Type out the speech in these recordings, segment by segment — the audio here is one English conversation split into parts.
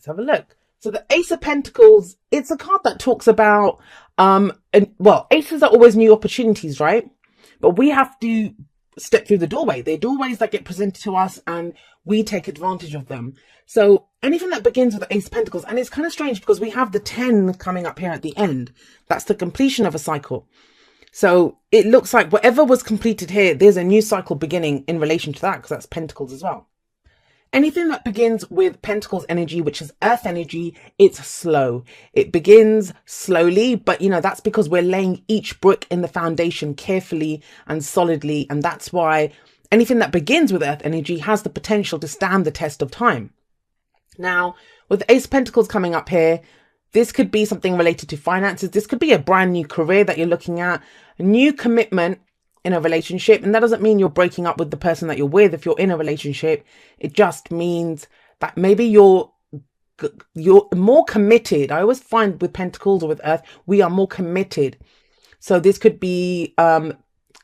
Let's have a look. So the Ace of Pentacles, it's a card that talks about, aces are always new opportunities, right? But we have to step through the doorway. They're doorways that get presented to us and we take advantage of them. So anything that begins with the Ace of Pentacles, and it's kind of strange because we have the 10 coming up here at the end. That's the completion of a cycle. So it looks like whatever was completed here, there's a new cycle beginning in relation to that, because that's Pentacles as well. Anything that begins with Pentacles energy, which is earth energy, it's slow. It begins slowly, but that's because we're laying each brick in the foundation carefully and solidly. And that's why anything that begins with earth energy has the potential to stand the test of time. Now, with Ace of Pentacles coming up here, this could be something related to finances. This could be a brand new career that you're looking at, a new commitment in a relationship. And that doesn't mean you're breaking up with the person that you're with if you're in a relationship. It just means that maybe you're more committed. I always find with Pentacles or with Earth, we are more committed. So this could be,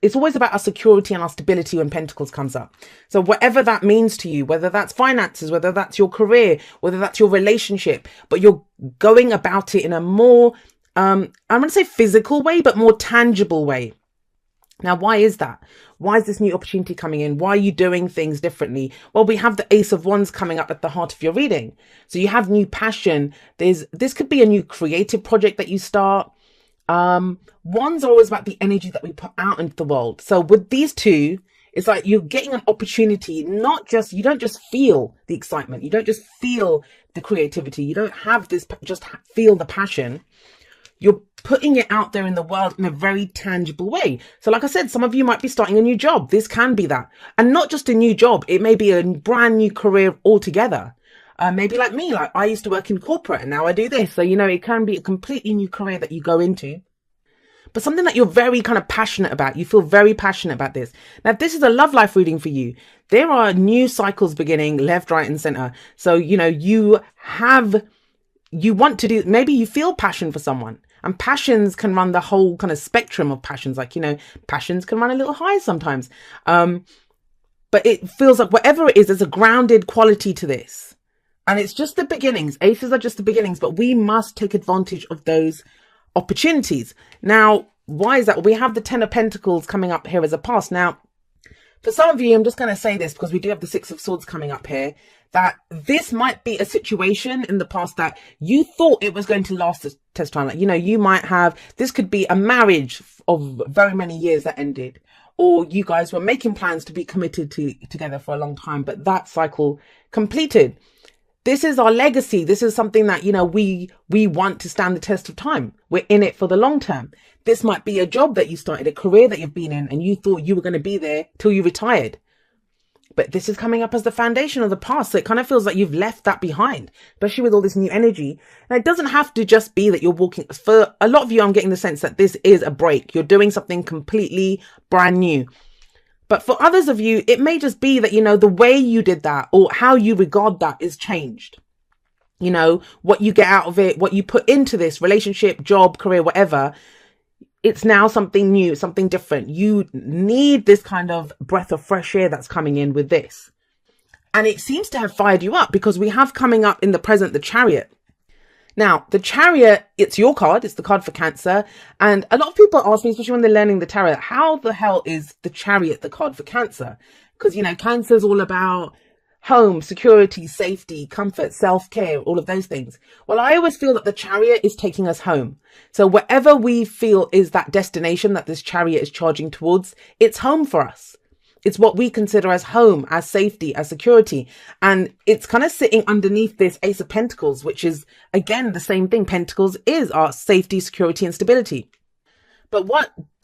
it's always about our security and our stability when Pentacles comes up. So whatever that means to you, whether that's finances, whether that's your career, whether that's your relationship, but you're going about it in a more, I'm going to say physical way, but more tangible way. Now, why is that? Why is this new opportunity coming in? Why are you doing things differently? Well, we have the Ace of Wands coming up at the heart of your reading. So you have new passion. This could be a new creative project that you start. Wands are always about the energy that we put out into the world. So with these two, it's like you're getting an opportunity, you don't just feel the excitement. You don't just feel the creativity. You don't have this, just feel the passion. You're putting it out there in the world in a very tangible way. So like I said, some of you might be starting a new job. This can be that. And not just a new job. It may be a brand new career altogether. Maybe like me, like I used to work in corporate and now I do this. So, it can be a completely new career that you go into. But something that you're very kind of passionate about. You feel very passionate about this. Now, if this is a love life reading for you, there are new cycles beginning left, right and center. So, you want to do, maybe you feel passion for someone. And passions can run the whole kind of spectrum of passions. Like, passions can run a little high sometimes. But it feels like whatever it is, there's a grounded quality to this. And it's just the beginnings. Aces are just the beginnings, but we must take advantage of those opportunities. Now, why is that? We have the 10 of Pentacles coming up here as a past. Now, for some of you, I'm just going to say this because we do have the 6 of Swords coming up here, that this might be a situation in the past that you thought it was going to last the test time. Like, you might have, this could be a marriage of very many years that ended, or you guys were making plans to be committed together for a long time, but that cycle completed. This is our legacy. This is something that, we want to stand the test of time. We're in it for the long term. This might be a job that you started, a career that you've been in, and you thought you were going to be there till you retired. But this is coming up as the foundation of the past. So it kind of feels like you've left that behind, especially with all this new energy. And it doesn't have to just be that you're walking. For a lot of you, I'm getting the sense that this is a break. You're doing something completely brand new. But for others of you, it may just be that, the way you did that or how you regard that is changed. What you get out of it, what you put into this relationship, job, career, whatever. It's now something new, something different. You need this kind of breath of fresh air that's coming in with this. And it seems to have fired you up because we have coming up in the present, the Chariot. Now, the Chariot, it's your card. It's the card for Cancer. And a lot of people ask me, especially when they're learning the Tarot, how the hell is the Chariot the card for Cancer? Because, Cancer is all about home, security, safety, comfort, self-care, all of those things. Well, I always feel that the Chariot is taking us home. So wherever we feel is that destination that this Chariot is charging towards, it's home for us. It's what we consider as home, as safety, as security. And it's kind of sitting underneath this Ace of Pentacles, which is, again, the same thing. Pentacles is our safety, security, and stability. But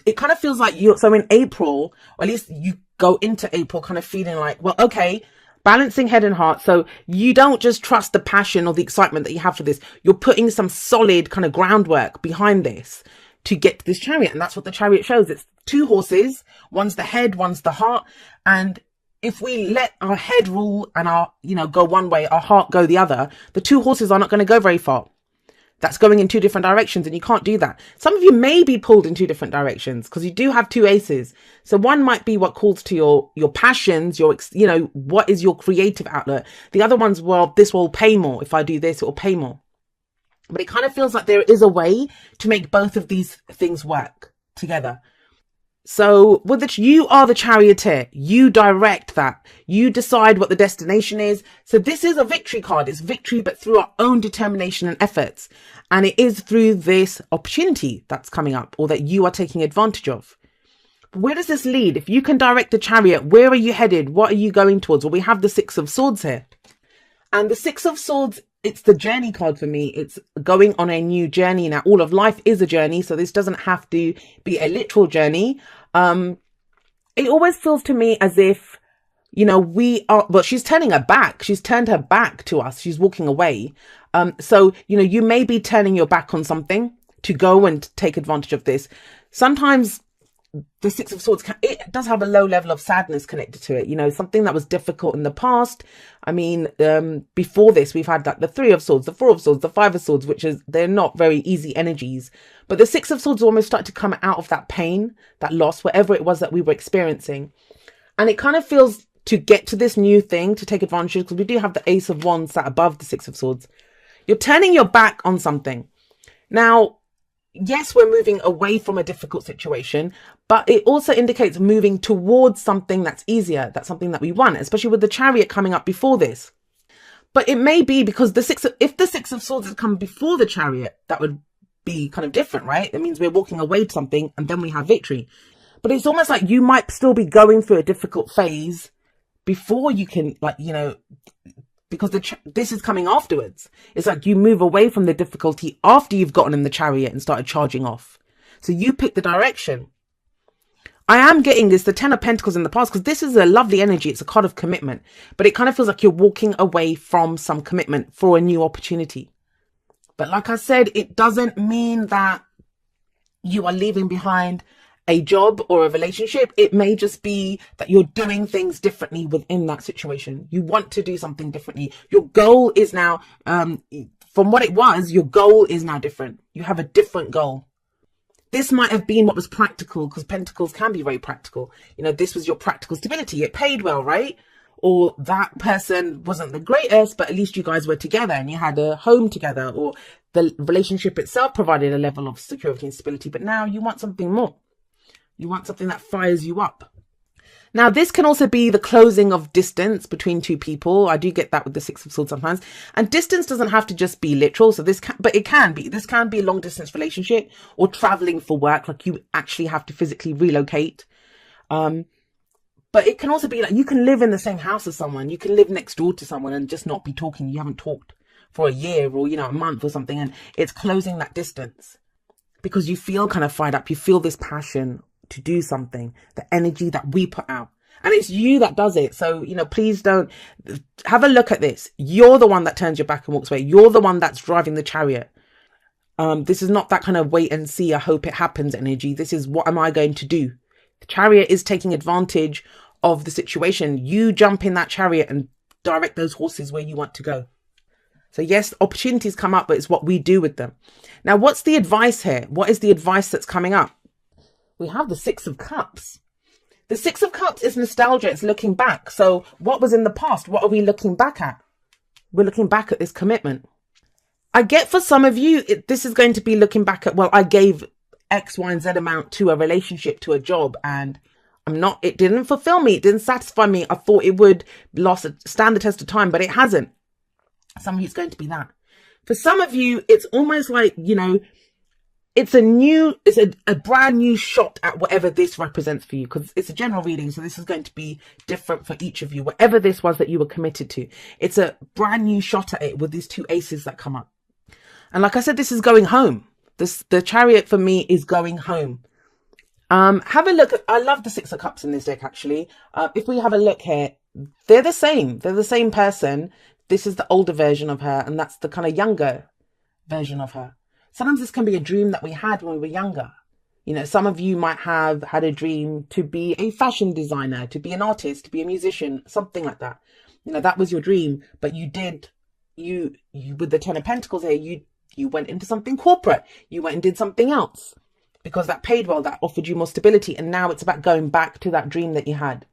it kind of feels like so in April, or at least you go into April kind of feeling like, well, okay, balancing head and heart. So you don't just trust the passion or the excitement that you have for this. You're putting some solid kind of groundwork behind this to get to this Chariot. And that's what the Chariot shows. It's 2 horses. One's the head, one's the heart. And if we let our head rule and our, go one way, our heart go the other, the 2 horses are not going to go very far. that's going in two different directions, and you can't do that. Some of you may be pulled in two different directions because you do have two aces. So one might be what calls to your passions, what is your creative outlet. The other one's, well, this will pay more. If I do this, it will pay more. But it kind of feels like there is a way to make both of these things work together. So you are the charioteer. You direct that. You decide what the destination is. So this is a victory card. It's victory, but through our own determination and efforts. And it is through this opportunity that's coming up, or that you are taking advantage of. But where does this lead? If you can direct the chariot, where are you headed? What are you going towards? Well, we have the Six of Swords here. And the Six of Swords, it's the journey card for me. It's going on a new journey. Now, all of life is a journey, so this doesn't have to be a literal journey. It always feels to me as if, she's turning her back. She's turned her back to us. She's walking away. So, you may be turning your back on something to go and take advantage of this. Sometimes the Six of Swords, it does have a low level of sadness connected to it. Something that was difficult in the past. I mean, before this, we've had like the Three of Swords, the Four of Swords, the Five of Swords, they're not very easy energies. But the Six of Swords almost started to come out of that pain, that loss, whatever it was that we were experiencing. And it kind of feels to get to this new thing, to take advantage, because we do have the Ace of Wands sat above the Six of Swords. You're turning your back on something. Now, yes, we're moving away from a difficult situation, but it also indicates moving towards something that's easier. That's something that we want, especially with the Chariot coming up before this. But it may be because if the Six of Swords had come before the Chariot, that would be kind of different, right? That means we're walking away to something and then we have victory. But it's almost like you might still be going through a difficult phase before you can, because this is coming afterwards. It's like you move away from the difficulty after you've gotten in the Chariot and started charging off. So you pick the direction. I am getting the Ten of Pentacles in the past, because this is a lovely energy. It's a card of commitment, but it kind of feels like you're walking away from some commitment for a new opportunity. But like I said, it doesn't mean that you are leaving behind a job or a relationship. It may just be that you're doing things differently within that situation. You want to do something differently. Your goal is now, from what it was, your goal is now different. You have a different goal. This might have been what was practical, because Pentacles can be very practical. This was your practical stability. It paid well, right? Or that person wasn't the greatest, but at least you guys were together and you had a home together, or the relationship itself provided a level of security and stability. But now you want something more. You want something that fires you up. Now, this can also be the closing of distance between two people. I do get that with the Six of Swords sometimes. And distance doesn't have to just be literal. So this can be a long distance relationship, or traveling for work. Like you actually have to physically relocate. But it can also be like you can live in the same house as someone. You can live next door to someone and just not be talking. You haven't talked for a year or, a month or something. And it's closing that distance because you feel kind of fired up. You feel this passion to do something, the energy that we put out. And it's you that does it. So, please don't have a look at this. You're the one that turns your back and walks away. You're the one that's driving the Chariot. This is not that kind of wait and see, I hope it happens energy. This is, what am I going to do? The Chariot is taking advantage of the situation. You jump in that Chariot and direct those horses where you want to go. So yes, opportunities come up, but it's what we do with them. Now, what's the advice here? What is the advice that's coming up? We have the Six of Cups. The Six of Cups is nostalgia. It's looking back. So what was in the past? What are we looking back at? We're looking back at this commitment. I get for some of you, this is going to be looking back at, well, I gave X, Y, and Z amount to a relationship, to a job, and it didn't fulfill me. It didn't satisfy me. I thought it would stand the test of time, but it hasn't. Some of you, it's going to be that. For some of you, it's almost like, it's a brand new shot at whatever this represents for you, because it's a general reading. So this is going to be different for each of you, whatever this was that you were committed to. It's a brand new shot at it with these two aces that come up. And like I said, this is going home. The Chariot for me is going home. Have a look. I love the Six of Cups in this deck, actually. If we have a look here, they're the same. They're the same person. This is the older version of her, and that's the kind of younger version of her. Sometimes this can be a dream that we had when we were younger. Some of you might have had a dream to be a fashion designer, to be an artist, to be a musician, something like that. That was your dream, but you with the Ten of Pentacles here, you You went into something corporate. You went and did something else because that paid well, that offered you more stability. And now it's about going back to that dream that you had.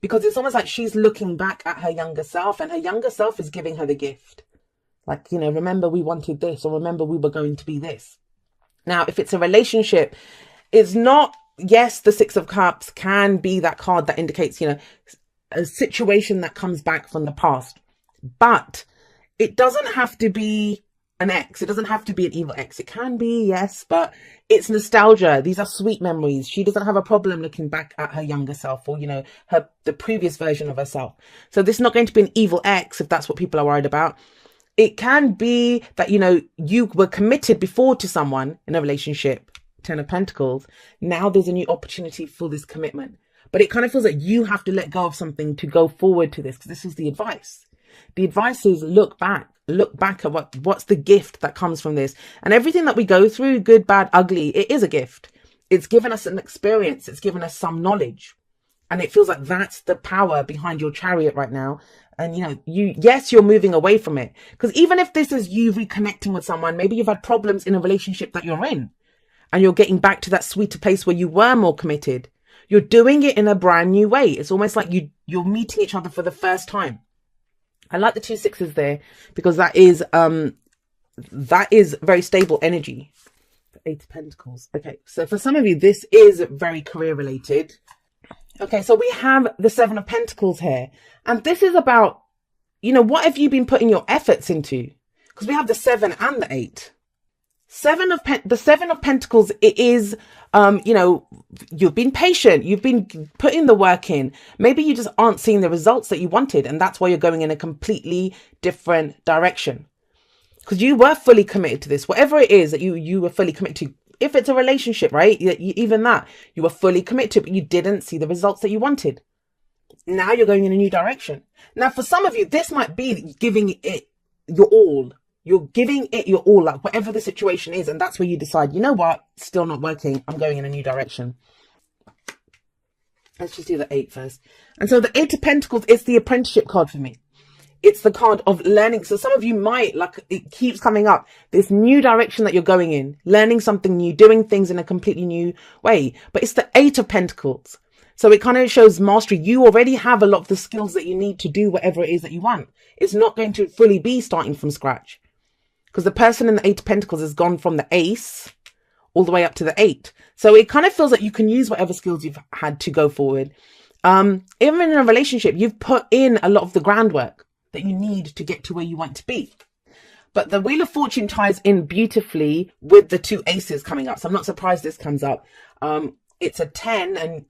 Because it's almost like she's looking back at her younger self, and her younger self is giving her the gift. Like, you know, remember we wanted this, or remember we were going to be this. Now, if it's a relationship, it's not, yes, the Six of Cups can be that card that indicates, you know, a situation that comes back from the past. But it doesn't have to be an ex. It doesn't have to be an evil ex. It can be, yes, but it's nostalgia. These are sweet memories. She doesn't have a problem looking back at her younger self, or, you know, the previous version of herself. So this is not going to be an evil ex, if that's what people are worried about. It can be that, you know, you were committed before to someone in a relationship, Ten of Pentacles. Now there's a new opportunity for this commitment. But it kind of feels like you have to let go of something to go forward to this, because this is the advice. The advice is look back at what's the gift that comes from this. And everything that we go through, good, bad, ugly, it is a gift. It's given us an experience. It's given us some knowledge. And it feels like that's the power behind your Chariot right now. And, you know, you're moving away from it. Because even if this is you reconnecting with someone, maybe you've had problems in a relationship that you're in, and you're getting back to that sweeter place where you were more committed. You're doing it in a brand new way. It's almost like you're meeting each other for the first time. I like the 2 sixes there, because that is very stable energy. The 8 of Pentacles. Okay, so for some of you, this is very career related. Okay, so we have the 7 of Pentacles here. And this is about, you know, what have you been putting your efforts into? Because we have the 7 and the 8. The 7 of Pentacles, it is, you know, you've been patient. You've been putting the work in. Maybe you just aren't seeing the results that you wanted. And that's why you're going in a completely different direction. Because you were fully committed to this. Whatever it is that you were fully committed to. If it's a relationship, right? Even that, you were fully committed, but you didn't see the results that you wanted. Now you're going in a new direction. Now, for some of you, this might be giving it your all. You're giving it your all, like whatever the situation is. And that's where you decide, you know what? Still not working. I'm going in a new direction. Let's just do the 8 first. And so the 8 of Pentacles is the apprenticeship card for me. It's the card of learning. So some of you might, like, it keeps coming up, this new direction that you're going in, learning something new, doing things in a completely new way. But it's the 8 of Pentacles. So it kind of shows mastery. You already have a lot of the skills that you need to do whatever it is that you want. It's not going to fully be starting from scratch. Because the person in the 8 of Pentacles has gone from the Ace all the way up to the 8. So it kind of feels like you can use whatever skills you've had to go forward. Even in a relationship, you've put in a lot of the groundwork that you need to get to where you want to be. But the Wheel of Fortune ties in beautifully with the 2 aces coming up. So I'm not surprised this comes up. It's a 10, and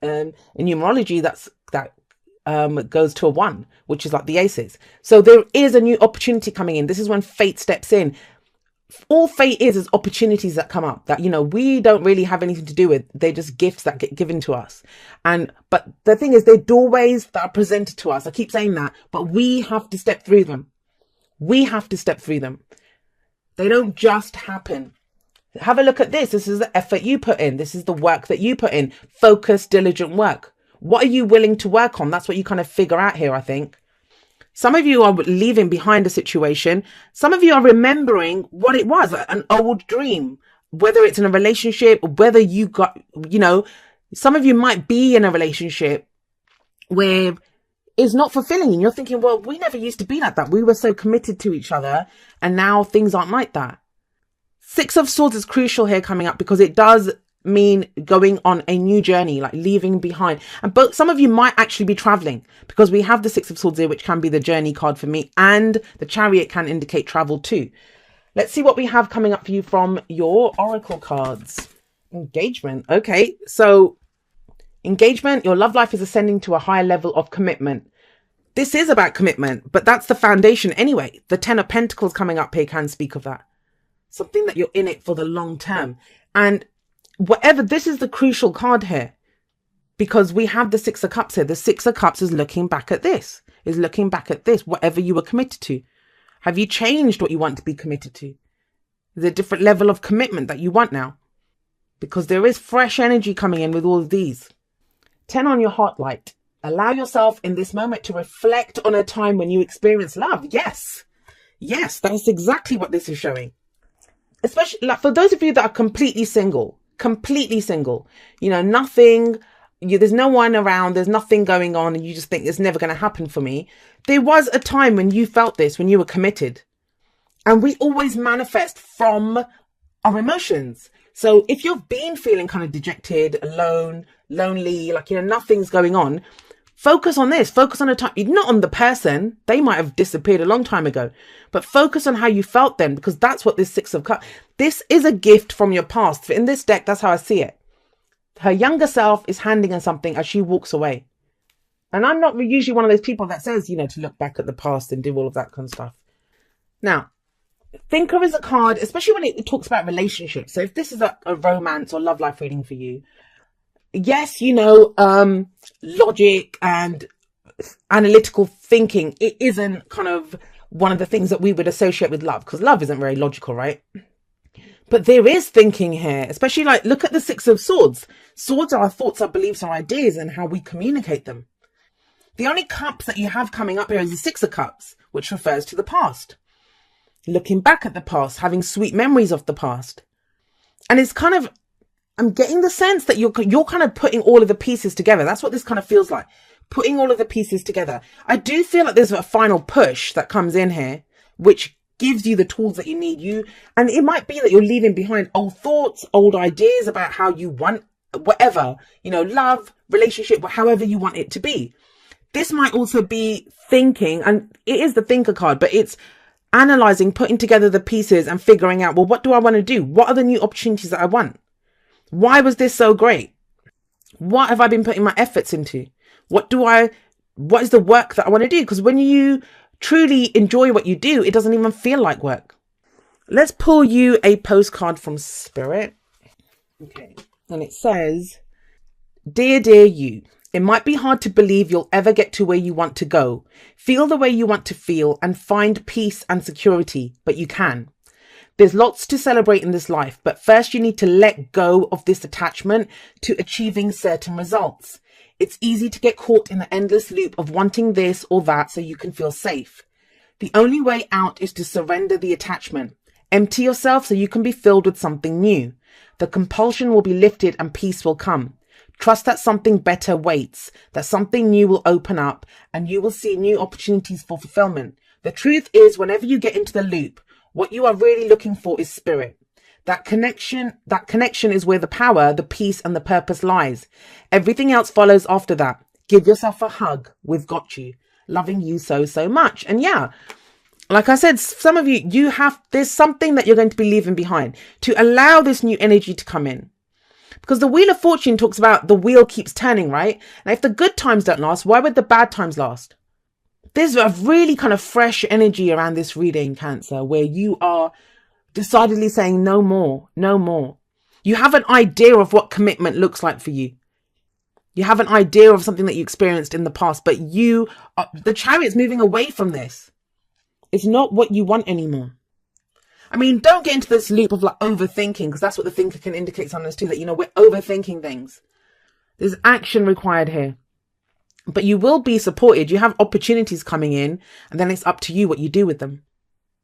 in numerology, that goes to a 1, which is like the aces. So there is a new opportunity coming in. This is when fate steps in. All fate is opportunities that come up that, you know, we don't really have anything to do with. They're just gifts that get given to us. But the thing is, they're doorways that are presented to us. I keep saying that, but we have to step through them. We have to step through them. They don't just happen. Have a look at this. This is the effort you put in. This is the work that you put in. Focused, diligent work. What are you willing to work on? That's what you kind of figure out here, I think. Some of you are leaving behind a situation. Some of you are remembering what it was, an old dream, whether it's in a relationship, whether you got, you know, some of you might be in a relationship where it's not fulfilling. And you're thinking, well, we never used to be like that. We were so committed to each other, and now things aren't like that. 6 of Swords is crucial here coming up, because it does mean going on a new journey, like leaving behind. And but some of you might actually be traveling, because we have the 6 of Swords here, which can be the journey card for me, and the Chariot can indicate travel too. Let's see what we have coming up for you from your oracle cards. Engagement. Okay, so engagement, your love life is ascending to a higher level of commitment. This is about commitment, but that's the foundation anyway. The 10 of Pentacles coming up here can speak of that. Something that you're in it for the long term. And whatever, this is the crucial card here, because we have the 6 of Cups here. The 6 of Cups is looking back at this, whatever you were committed to. Have you changed what you want to be committed to? There's a different level of commitment that you want now, because there is fresh energy coming in with all of these. 10 on your heart light. Allow yourself in this moment to reflect on a time when you experienced love. Yes, that's exactly what this is showing. especially like for those of you that are completely single, nothing, there's no one around, there's nothing going on, and you just think it's never going to happen for me. There was a time when you felt this, when you were committed. And we always manifest from our emotions. So if you've been feeling kind of dejected, alone, lonely, like, nothing's going on, focus on this. Focus on a time, not on the person. They might have disappeared a long time ago, but focus on how you felt then, because that's what this Six of Cups, this is a gift from your past. In this deck, that's how I see it. Her younger self is handing her something as she walks away. And I'm not usually one of those people that says, to look back at the past and do all of that kind of stuff. Now, Thinker is a card, especially when it talks about relationships. So if this is a romance or love life reading for you, yes, logic and analytical thinking, it isn't kind of one of the things that we would associate with love, because love isn't very logical, right? But there is thinking here, especially like, look at the Six of Swords. Swords are our thoughts, our beliefs, our ideas, and how we communicate them. The only cups that you have coming up here is the Six of Cups, which refers to the past. Looking back at the past, having sweet memories of the past. And it's kind of, I'm getting the sense that you're kind of putting all of the pieces together. That's what this kind of feels like. Putting all of the pieces together. I do feel like there's a final push that comes in here, which gives you the tools that you need. And it might be that you're leaving behind old thoughts, old ideas about how you want whatever, love, relationship, however you want it to be. This might also be thinking, and it is the Thinker card, but it's analyzing, putting together the pieces and figuring out, well, what do I want to do? What are the new opportunities that I want? Why was this so great? What have I been putting my efforts into? What is the work that I want to do? Because when you truly enjoy what you do, it doesn't even feel like work. Let's pull you a postcard from Spirit. Okay. And it says, dear you, it might be hard to believe you'll ever get to where you want to go, feel the way you want to feel, and find peace and security, but you can. There's lots to celebrate in this life, but first you need to let go of this attachment to achieving certain results. It's easy to get caught in the endless loop of wanting this or that so you can feel safe. The only way out is to surrender the attachment. Empty yourself so you can be filled with something new. The compulsion will be lifted and peace will come. Trust that something better waits, that something new will open up, and you will see new opportunities for fulfillment. The truth is, whenever you get into the loop, what you are really looking for is spirit. That connection is where the power, the peace, and the purpose lies. Everything else follows after that. Give yourself a hug. We've got you. Loving you so much. And yeah, like I said, some of you, there's something that you're going to be leaving behind to allow this new energy to come in. Because the Wheel of Fortune talks about the wheel keeps turning, right? And if the good times don't last, why would the bad times last? There's a really kind of fresh energy around this reading, Cancer, where you are decidedly saying no more, no more. You have an idea of what commitment looks like for you. You have an idea of something that you experienced in the past, but the Chariot's moving away from this. It's not what you want anymore. I mean, don't get into this loop of like overthinking, because that's what the Thinker can indicate sometimes too, that, we're overthinking things. There's action required here. But you will be supported. You have opportunities coming in, and then it's up to you what you do with them.